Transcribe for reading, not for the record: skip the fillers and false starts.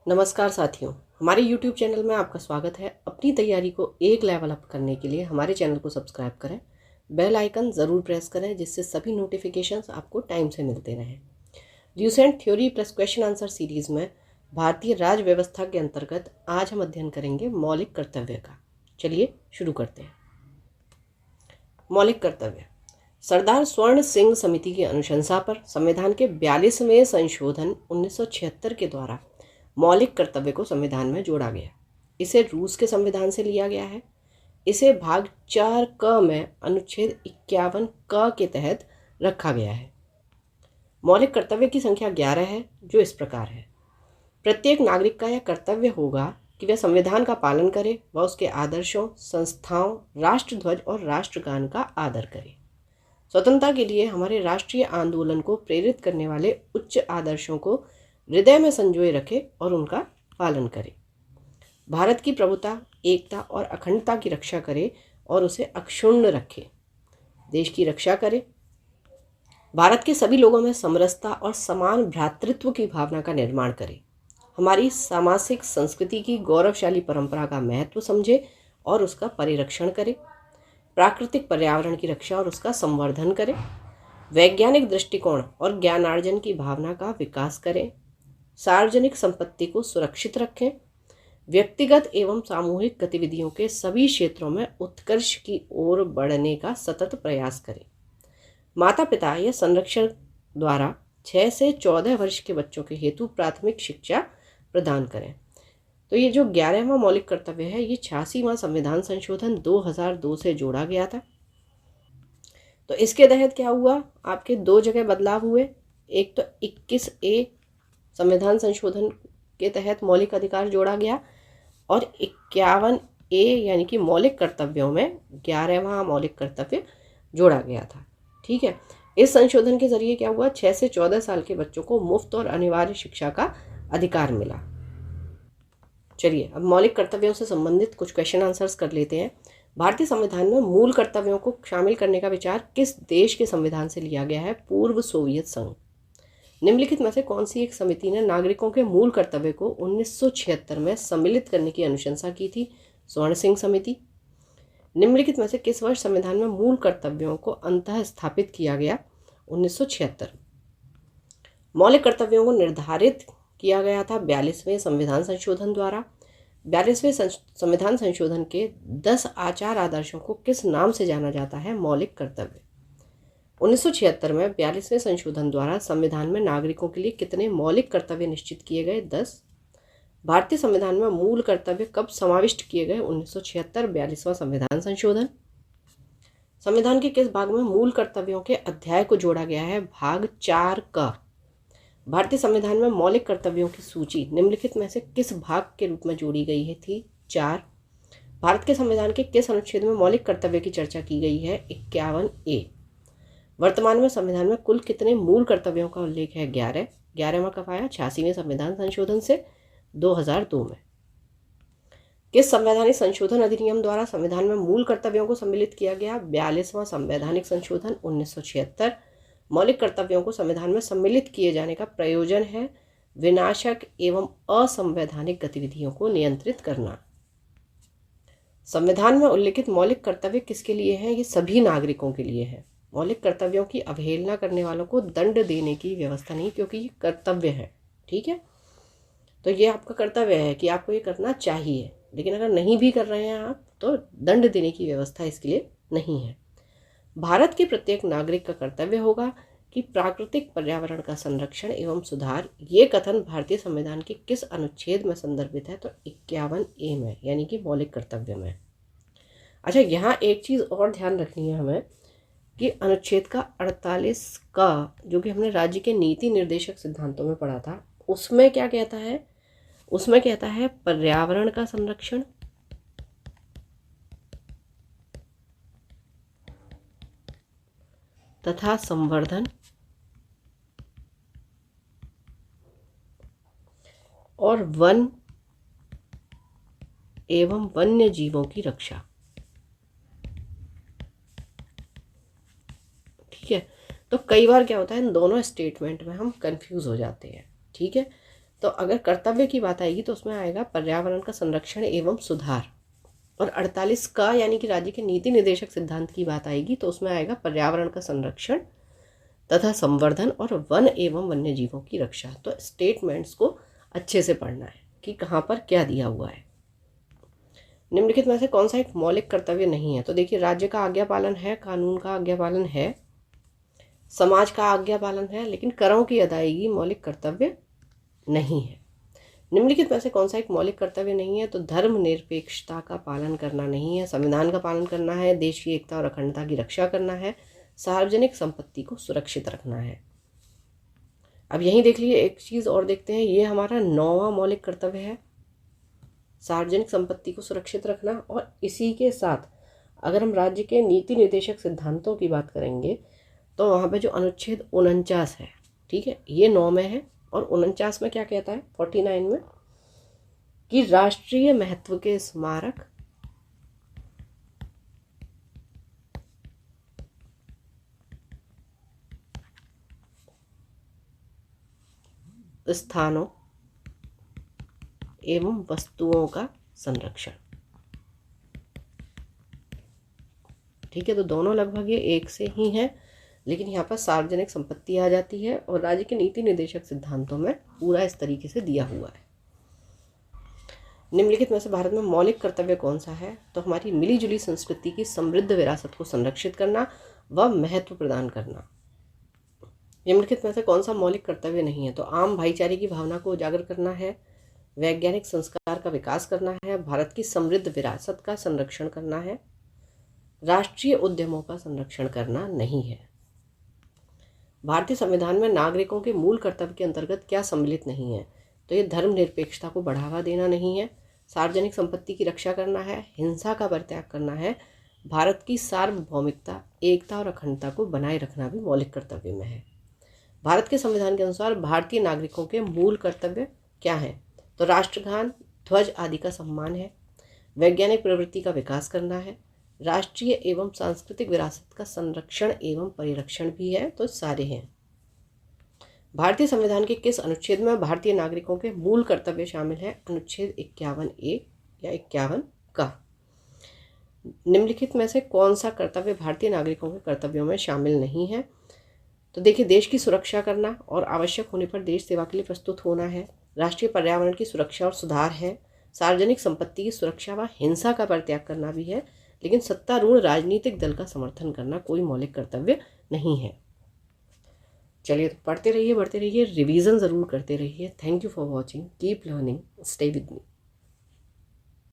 नमस्कार साथियों, हमारे YouTube चैनल में आपका स्वागत है। अपनी तैयारी को एक लेवल अप करने के लिए हमारे चैनल को सब्सक्राइब करें, बेल आइकन ज़रूर प्रेस करें जिससे सभी नोटिफिकेशंस आपको टाइम से मिलते रहें। Lucent theory plus question answer series में भारतीय राज्य व्यवस्था के अंतर्गत आज हम अध्ययन करेंगे मौलिक कर्तव्य का। चलिए शुरू करते हैं। मौलिक कर्तव्य। सरदार स्वर्ण सिंह समिति की अनुशंसा पर संविधान के 42वें संशोधन 1976 के द्वारा मौलिक कर्तव्य को संविधान में जोड़ा गया। इसे रूस के संविधान से लिया गया है। इसे भाग 4 क में अनुच्छेद 51 क के तहत रखा गया है। मौलिक कर्तव्य की संख्या 11 है, जो इस प्रकार है। प्रत्येक नागरिक का यह कर्तव्य होगा कि वह संविधान का पालन करे व उसके आदर्शों, संस्थाओं, राष्ट्रध्वज और राष्ट्रगान का आदर करे। स्वतंत्रता के लिए हमारे राष्ट्रीय आंदोलन को प्रेरित करने वाले उच्च आदर्शों को हृदय में संजोए रखे और उनका पालन करे। भारत की प्रभुता, एकता और अखंडता की रक्षा करे और उसे अक्षुण्ण रखे। देश की रक्षा करे। भारत के सभी लोगों में समरसता और समान भ्रातृत्व की भावना का निर्माण करे। हमारी सामाजिक संस्कृति की गौरवशाली परंपरा का महत्व समझे और उसका परिरक्षण करे। प्राकृतिक पर्यावरण की रक्षा और उसका संवर्धन करे। वैज्ञानिक दृष्टिकोण और ज्ञानार्जन की भावना का विकास करें। सार्वजनिक संपत्ति को सुरक्षित रखें। व्यक्तिगत एवं सामूहिक गतिविधियों के सभी क्षेत्रों में उत्कर्ष की ओर बढ़ने का सतत प्रयास करें। माता पिता या संरक्षण द्वारा 6 से 14 वर्ष के बच्चों के हेतु प्राथमिक शिक्षा प्रदान करें। तो ये जो 11वां मौलिक कर्तव्य है, ये 86वां संविधान संशोधन 2002 से जोड़ा गया था। तो इसके तहत क्या हुआ, आपके 2 जगह बदलाव हुए। एक तो 21A संविधान संशोधन के तहत मौलिक अधिकार जोड़ा गया और 51A यानी कि मौलिक कर्तव्यों में 11वां मौलिक कर्तव्य जोड़ा गया था। ठीक है। इस संशोधन के जरिए क्या हुआ, 6 से 14 साल के बच्चों को मुफ्त और अनिवार्य शिक्षा का अधिकार मिला। चलिए अब मौलिक कर्तव्यों से संबंधित कुछ क्वेश्चन आंसर्स कर लेते हैं। भारतीय संविधान में मूल कर्तव्यों को शामिल करने का विचार किस देश के संविधान से लिया गया है? पूर्व सोवियत संघ। निम्नलिखित में से कौन सी एक समिति ने नागरिकों के मूल कर्तव्य को 1976 में सम्मिलित करने की अनुशंसा की थी? स्वर्ण सिंह समिति। निम्नलिखित में से किस वर्ष संविधान में मूल कर्तव्यों को अंतः स्थापित किया गया? 1976। मौलिक कर्तव्यों को निर्धारित किया गया था 42वें संविधान संशोधन द्वारा। 42वें संविधान संशोधन के 10 आचार आदर्शों को किस नाम से जाना जाता है? मौलिक कर्तव्य। 1976 में 42वें संशोधन द्वारा संविधान में नागरिकों के लिए कितने मौलिक कर्तव्य निश्चित किए गए? 10। भारतीय संविधान में मूल कर्तव्य कब समाविष्ट किए गए? 1976 42वां संविधान संशोधन। संविधान के किस भाग में मूल कर्तव्यों के अध्याय को जोड़ा गया है? भाग 4 का। भारतीय संविधान में मौलिक कर्तव्यों की सूची निम्नलिखित में से किस भाग के रूप में जोड़ी गई है थी? 4। भारत के संविधान के किस अनुच्छेद में मौलिक कर्तव्य की चर्चा की गई है? 51A। वर्तमान में संविधान में कुल कितने मूल कर्तव्यों का उल्लेख है? 11। 11वां कब आया? 86वें संविधान संशोधन से 2002 में। किस संवैधानिक संशोधन अधिनियम द्वारा संविधान में मूल कर्तव्यों को सम्मिलित किया गया? 42वां संवैधानिक संशोधन 1976। मौलिक कर्तव्यों को संविधान में सम्मिलित किए जाने का प्रयोजन है विनाशक एवं असंवैधानिक गतिविधियों को नियंत्रित करना। संविधान में उल्लिखित मौलिक कर्तव्य किसके लिए हैं? ये सभी नागरिकों के लिए है। मौलिक कर्तव्यों की अवहेलना करने वालों को दंड देने की व्यवस्था नहीं, क्योंकि ये कर्तव्य है। ठीक है, तो ये आपका कर्तव्य है कि आपको ये करना चाहिए, लेकिन अगर नहीं भी कर रहे हैं आप तो दंड देने की व्यवस्था इसके लिए नहीं है। भारत के प्रत्येक नागरिक का कर्तव्य होगा कि प्राकृतिक पर्यावरण का संरक्षण एवं सुधार। ये कथन भारतीय संविधान के किस अनुच्छेद में संदर्भित है? तो 51A में, यानी कि मौलिक कर्तव्य में। अच्छा, यहाँ एक चीज़ और ध्यान रखनी है हमें कि अनुच्छेद का 48 का, जो कि हमने राज्य के नीति निर्देशक सिद्धांतों में पढ़ा था, उसमें क्या कहता है? उसमें कहता है पर्यावरण का संरक्षण तथा संवर्धन और वन एवं वन्य जीवों की रक्षा। ठीक है, तो कई बार क्या होता है, इन दोनों स्टेटमेंट में हम कंफ्यूज हो जाते हैं। ठीक है, तो अगर कर्तव्य की बात आएगी तो उसमें आएगा पर्यावरण का संरक्षण एवं सुधार। और 48 का यानी कि राज्य के नीति निर्देशक सिद्धांत की बात आएगी तो उसमें आएगा पर्यावरण का संरक्षण तथा संवर्धन और वन एवं वन्य जीवों की रक्षा। तो स्टेटमेंट्स को अच्छे से पढ़ना है कि कहाँ पर क्या दिया हुआ है। निम्नलिखित में से कौन सा एक मौलिक कर्तव्य नहीं है? तो देखिए, राज्य का आज्ञा पालन है, कानून का आज्ञा पालन है, समाज का आज्ञा पालन है, लेकिन करों की अदायगी मौलिक कर्तव्य नहीं है। निम्नलिखित में से कौन सा एक मौलिक कर्तव्य नहीं है? तो धर्मनिरपेक्षता का पालन करना नहीं है, संविधान का पालन करना है, देश की एकता और अखंडता की रक्षा करना है, सार्वजनिक संपत्ति को सुरक्षित रखना है। अब यहीं देख लीजिए, एक चीज़ और देखते हैं, ये हमारा 9वां मौलिक कर्तव्य है, सार्वजनिक संपत्ति को सुरक्षित रखना। और इसी के साथ अगर हम राज्य के नीति निर्देशक सिद्धांतों की बात करेंगे तो वहाँ पे जो अनुच्छेद 49 है, ठीक है, ये 9 में है। और 49 में क्या कहता है, 49 में, कि राष्ट्रीय महत्व के स्मारक स्थानों एवं वस्तुओं का संरक्षण। ठीक है, तो दोनों लगभग ये एक से ही हैं, लेकिन यहाँ पर सार्वजनिक संपत्ति आ जाती है और राज्य के नीति निर्देशक सिद्धांतों में पूरा इस तरीके से दिया हुआ है। निम्नलिखित में से भारत में मौलिक कर्तव्य कौन सा है? तो हमारी मिलीजुली संस्कृति की समृद्ध विरासत को संरक्षित करना व महत्व प्रदान करना। निम्नलिखित में से कौन सा मौलिक कर्तव्य नहीं है? तो आम भाईचारे की भावना को उजागर करना है, वैज्ञानिक संस्कार का विकास करना है, भारत की समृद्ध विरासत का संरक्षण करना है, राष्ट्रीय उद्यमों का संरक्षण करना नहीं है। भारतीय संविधान में नागरिकों के मूल कर्तव्य के अंतर्गत क्या सम्मिलित नहीं है? तो ये धर्मनिरपेक्षता को बढ़ावा देना नहीं है, सार्वजनिक संपत्ति की रक्षा करना है, हिंसा का परित्याग करना है, भारत की सार्वभौमिकता, एकता और अखंडता को बनाए रखना भी मौलिक कर्तव्य में है। भारत के संविधान के अनुसार भारतीय नागरिकों के मूल कर्तव्य क्या हैं? तो राष्ट्रगान, ध्वज आदि का सम्मान है, वैज्ञानिक प्रवृत्ति का विकास करना है, राष्ट्रीय एवं सांस्कृतिक विरासत का संरक्षण एवं परिरक्षण भी है। तो सारे हैं। भारतीय संविधान के किस अनुच्छेद में भारतीय नागरिकों के मूल कर्तव्य शामिल है? अनुच्छेद 51A या 51 का। निम्नलिखित में से कौन सा कर्तव्य भारतीय नागरिकों के कर्तव्यों में शामिल नहीं है? तो देखिए, देश की सुरक्षा करना और आवश्यक होने पर देश सेवा के लिए प्रस्तुत होना है, राष्ट्रीय पर्यावरण की सुरक्षा और सुधार है, सार्वजनिक संपत्ति की सुरक्षा व हिंसा का परित्याग करना भी है, लेकिन सत्तारूढ़ राजनीतिक दल का समर्थन करना कोई मौलिक कर्तव्य नहीं है। चलिए, तो पढ़ते रहिए, बढ़ते रहिए, रिवीजन ज़रूर करते रहिए। Thank you for watching, keep learning, stay with me.